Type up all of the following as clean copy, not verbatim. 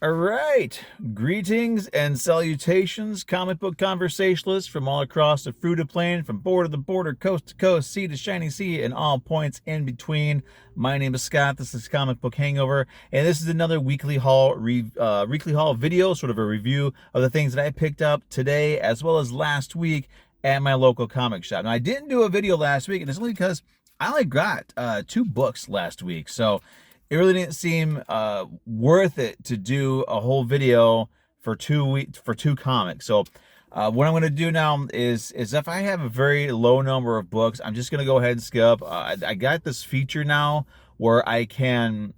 All right. Greetings and salutations, comic book conversationalists from all across the fruited plain, from border to border, coast to coast, sea to shining sea, and all points in between. My name is Scott. This is Comic Book Hangover, and this is another weekly haul video, sort of a review of the things that I picked up today as well as last week at my local comic shop. Now, I didn't do a video last week, and it's only because I only got two books last week, so it really didn't seem worth it to do a whole video for 2 weeks for two comics. So what I'm going to do now is if I have a very low number of books, I'm just going to go ahead and skip. I got this feature now where I can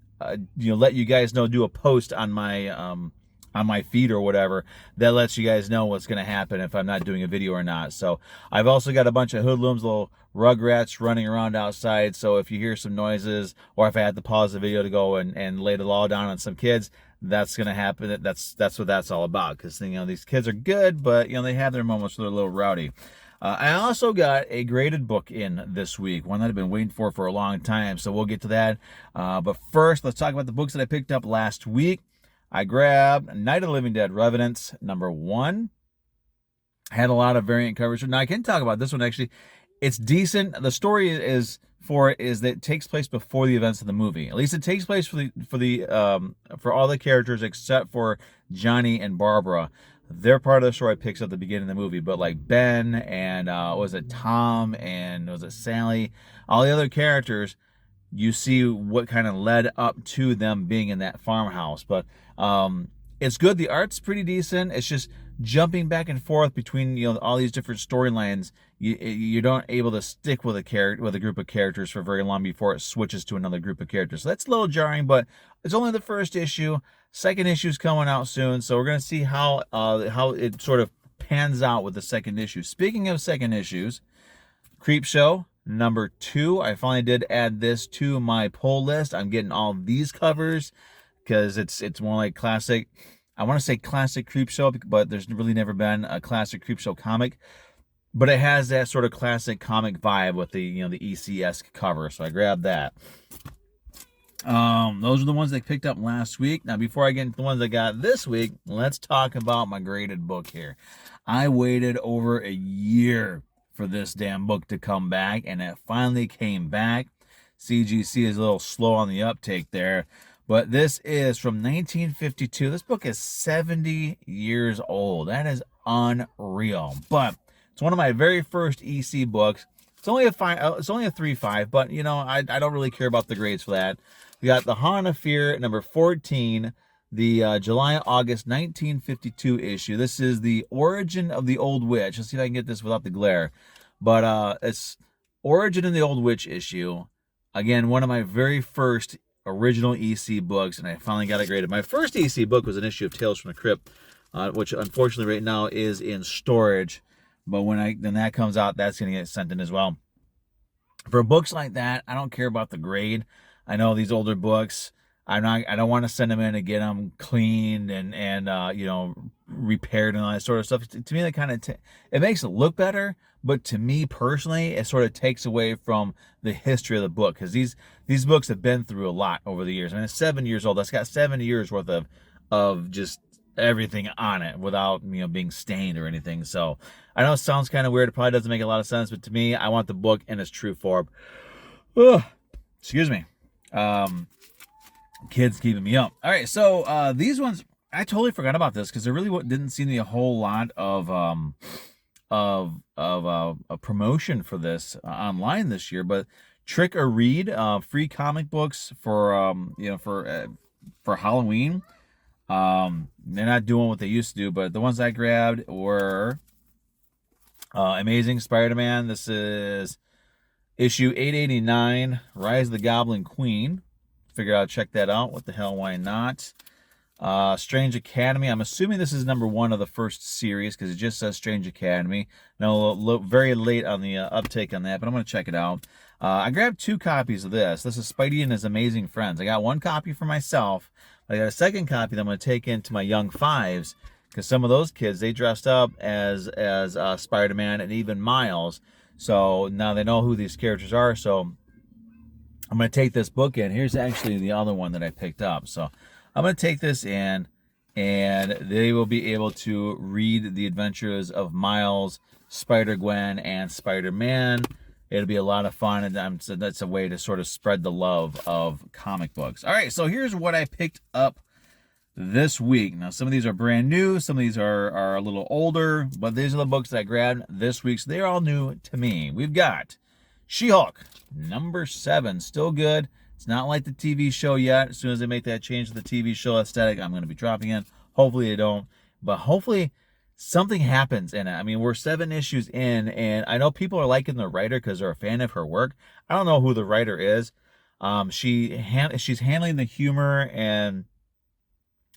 let you guys know, do a post on my feed or whatever that lets you guys know what's going to happen if I'm not doing a video or not. So I've also got a bunch of hoodlums, little rugrats running around outside. So if you hear some noises, or if I had to pause the video to go and lay the law down on some kids, that's going to happen. That's what that's all about. Because these kids are good, but they have their moments where they're a little rowdy. I also got a graded book in this week, one that I've been waiting for a long time. So we'll get to that. But first, let's talk about the books that I picked up last week. I grabbed Night of the Living Dead Revenants #1. Had a lot of variant covers. Now I can talk about this one actually. It's decent. The story is that it takes place before the events of the movie. At least it takes place for all the characters except for Johnny and Barbara. They're part of the story picks up at the beginning of the movie, but like Ben and was it Tom and was it Sally, all the other characters, you see what kind of led up to them being in that farmhouse. But it's good. The art's pretty decent. It's just jumping back and forth between all these different storylines. You don't able to stick with a group of characters for very long before it switches to another group of characters. So that's a little jarring, but it's only the first issue. Second issue's coming out soon, so we're gonna see how it sort of pans out with the second issue. Speaking of second issues, Creepshow #2. I finally did add this to my pull list. I'm getting all these covers because it's more like classic. I want to say classic Creepshow, but there's really never been a classic Creepshow comic. But it has that sort of classic comic vibe with the the EC-esque cover. So I grabbed that. Those are the ones I picked up last week. Now, before I get into the ones I got this week, let's talk about my graded book here. I waited over a year for this damn book to come back, and it finally came back. CGC is a little slow on the uptake there, but this is from 1952. This book is 70 years old. That is unreal. But it's one of my very first EC books. It's only a 5. It's only a 3.5, but I don't really care about the grades for that. We got The Haunt of Fear #14. The July-August 1952 issue. This is the Origin of the Old Witch. Let's see if I can get this without the glare. But it's Origin of the Old Witch issue. Again, one of my very first original EC books, and I finally got it graded. My first EC book was an issue of Tales from the Crypt, which unfortunately right now is in storage. But when that comes out, that's going to get sent in as well. For books like that, I don't care about the grade. I know these older books, I don't want to send them in and get them cleaned and repaired and all that sort of stuff. To me, that kind of it makes it look better, but to me personally, it sort of takes away from the history of the book, because these books have been through a lot over the years. I mean, it's 7 years old. That's got 7 years worth of just everything on it without being stained or anything. So I know it sounds kind of weird. It probably doesn't make a lot of sense, but to me, I want the book in its true form. Ugh. Excuse me. Kids keeping me up. All right, so these ones, I totally forgot about this because there really didn't seem to be a whole lot of a promotion for this online this year. But Trick or Read, free comic books for for Halloween. They're not doing what they used to do, but the ones I grabbed were Amazing Spider-Man. This is issue 889, Rise of the Goblin Queen. Figured I'd check that out. What the hell, why not? Strange Academy. I'm assuming this is #1 of the first series because it just says Strange Academy. No, very late on the uptake on that, but I'm going to check it out. I grabbed 2 copies of this. This is Spidey and His Amazing Friends. I got 1 copy for myself. I got a second copy that I'm going to take into my young fives, because some of those kids, they dressed up as Spider-Man and even Miles. So now they know who these characters are. So I'm going to take this book in. Here's actually the other one that I picked up. So I'm going to take this in and they will be able to read the adventures of Miles, Spider-Gwen, and Spider-Man. It'll be a lot of fun, and so that's a way to sort of spread the love of comic books. All right, so here's what I picked up this week. Now, some of these are brand new, some of these are a little older, but these are the books that I grabbed this week, so they're all new to me. We've got She-Hulk, number 7, still good. It's not like the TV show yet. As soon as they make that change to the TV show aesthetic, I'm going to be dropping it. Hopefully they don't, but hopefully something happens in it. I mean, we're 7 issues in, and I know people are liking the writer because they're a fan of her work. I don't know who the writer is. She's handling the humor and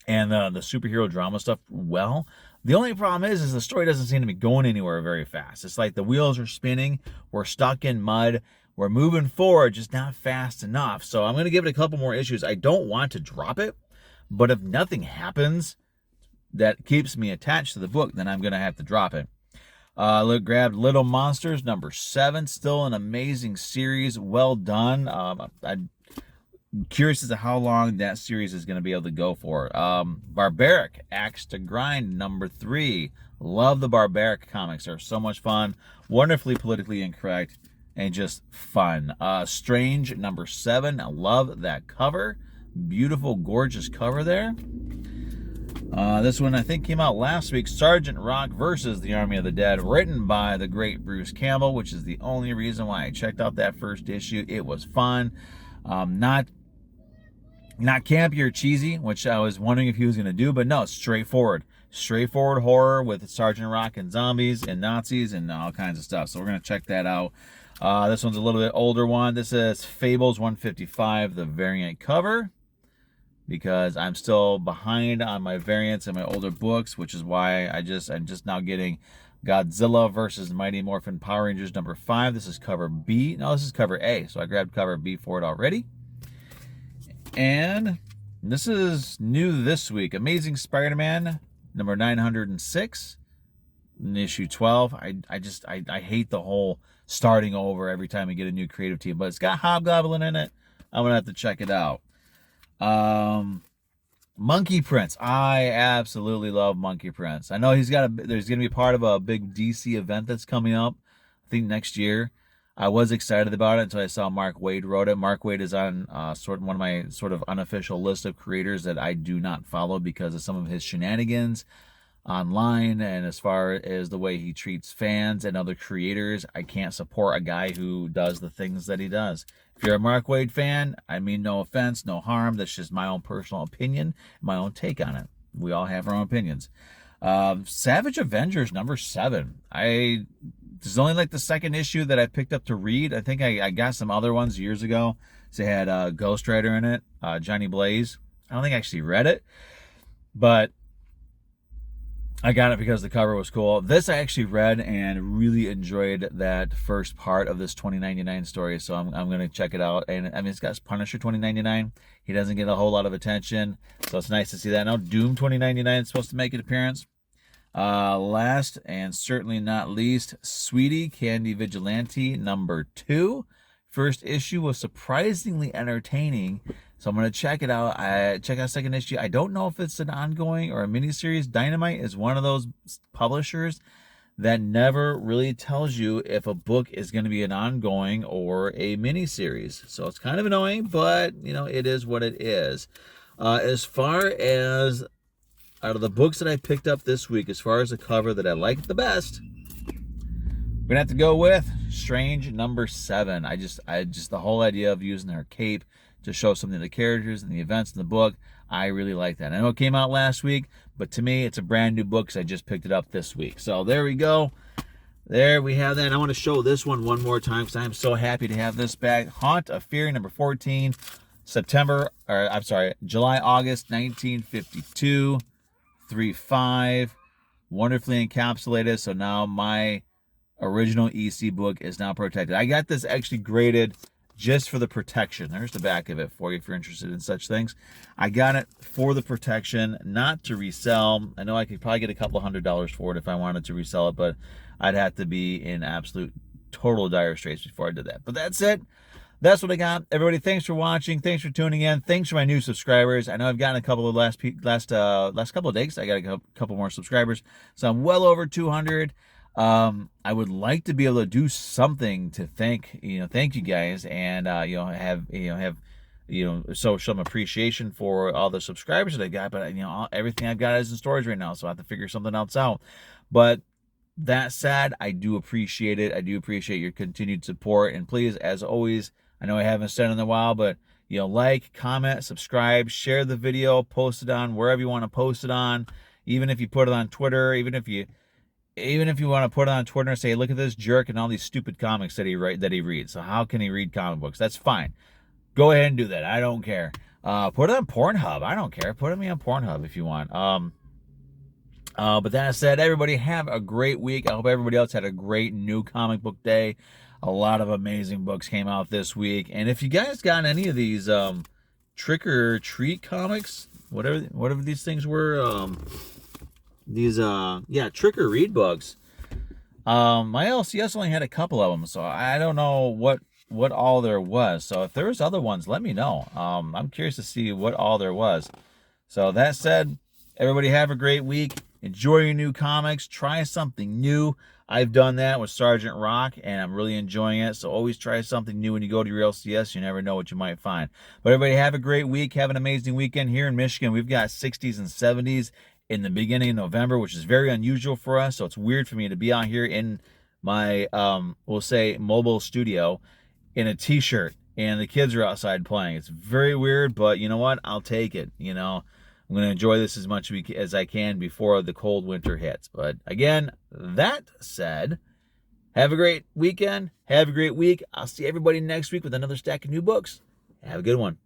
the superhero drama stuff well. The only problem is the story doesn't seem to be going anywhere very fast. It's like the wheels are spinning. We're stuck in mud. We're moving forward, just not fast enough. So I'm going to give it a couple more issues. I don't want to drop it, but if nothing happens that keeps me attached to the book, then I'm going to have to drop it. Grabbed Little Monsters, number 7. Still an amazing series. Well done. I'm curious as to how long that series is going to be able to go for. Barbaric, Axe to Grind, number 3. Love the Barbaric comics. They're so much fun. Wonderfully politically incorrect. And just fun. Strange, number 7. I love that cover. Beautiful, gorgeous cover there. This one I think came out last week. Sergeant Rock versus the Army of the Dead, written by the great Bruce Campbell, which is the only reason why I checked out that first issue. It was fun. Not campy or cheesy, which I was wondering if he was going to do, but no, straightforward horror with Sergeant Rock and zombies and Nazis and all kinds of stuff. So we're going to check that out. This one's a little bit older one. This is Fables 155, the variant cover, because I'm still behind on my variants in my older books, which is why I'm just now getting Godzilla versus Mighty Morphin Power Rangers number 5. This is cover B. No, this is cover A. So I grabbed cover B for it already. And this is new this week. Amazing Spider-Man number 906, issue 12. I hate the whole starting over every time we get a new creative team, but it's got Hobgoblin in it. I'm gonna have to check it out. Monkey Prince. I absolutely love Monkey Prince. I know there's gonna be part of a big DC event that's coming up, I think next year. I was excited about it until I saw Mark Waid wrote it. Mark Waid is on one of my sort of unofficial list of creators that I do not follow because of some of his shenanigans online, and as far as the way he treats fans and other creators. I can't support a guy who does the things that he does. If you're a Mark Waid fan, I mean no offense, no harm. That's just my own personal opinion, my own take on it. We all have our own opinions. Savage Avengers number 7. This is only like the second issue that I picked up to read. I think I got some other ones years ago. So it had Ghost Rider in it, Johnny Blaze. I don't think I actually read it, but I got it because the cover was cool. This I actually read and really enjoyed that first part of this 2099 story, so I'm going to check it out. And I mean, it's got Punisher 2099. He doesn't get a whole lot of attention, so it's nice to see that. Now Doom 2099 is supposed to make an appearance. Last and certainly not least, Sweetie Candy Vigilante number 2. First issue was surprisingly entertaining, so I'm going to check it out. Check out second issue. I don't know if it's an ongoing or a miniseries. Dynamite is one of those publishers that never really tells you if a book is going to be an ongoing or a miniseries. So it's kind of annoying, but you know, it is what it is. As far as out of the books that I picked up this week, as far as the cover that I liked the best, we're gonna have to go with Strange number 7. I just the whole idea of using her cape to show something of the characters and the events in the book, I really like that. I know it came out last week, but to me it's a brand new book because I just picked it up this week. So there we go. There we have that. And I want to show this one more time because I'm so happy to have this back. Haunt of Fury number 14, July, August 1952. 3.5, wonderfully encapsulated. So now my original EC book is now protected. I got this actually graded just for the protection. There's the back of it for you if you're interested in such things. I got it for the protection, not to resell. I know I could probably get a couple $100s for it if I wanted to resell it, but I'd have to be in absolute total dire straits before I did that. But that's it. that's what I got. Everybody, thanks for watching. Thanks for tuning in. Thanks for my new subscribers. I know I've gotten a couple of last couple of days. I got a couple more subscribers, so I'm well over 200. I would like to be able to do something to thank you guys, and have show some appreciation for all the subscribers that I got. But everything I've got is in storage right now, so I have to figure something else out. But that said, I do appreciate it. I do appreciate your continued support, and please, as always, I know I haven't said it in a while, but like, comment, subscribe, share the video, post it on wherever you want to post it on. Even if you put it on Twitter, even if you want to put it on Twitter and say, look at this jerk and all these stupid comics that he reads. So how can he read comic books? That's fine. Go ahead and do that. I don't care. Put it on Pornhub. I don't care. Put me on Pornhub if you want. But that said, everybody have a great week. I hope everybody else had a great new comic book day. A lot of amazing books came out this week. And if you guys got any of these Trick or Treat comics, whatever these things were, Trick or Read books. My LCS only had a couple of them, so I don't know what all there was. So if there's other ones, let me know. I'm curious to see what all there was. So that said, everybody have a great week. Enjoy your new comics. Try something new. I've done that with Sergeant Rock, and I'm really enjoying it. So always try something new when you go to your LCS. You never know what you might find. But everybody have a great week. Have an amazing weekend. Here in Michigan, we've got 60s and 70s in the beginning of November, which is very unusual for us. So it's weird for me to be out here in my, we'll say, mobile studio in a t-shirt, and the kids are outside playing. It's very weird, but you know what? I'll take it. I'm going to enjoy this as much as I can before the cold winter hits. But again, that said, have a great weekend. Have a great week. I'll see everybody next week with another stack of new books. Have a good one.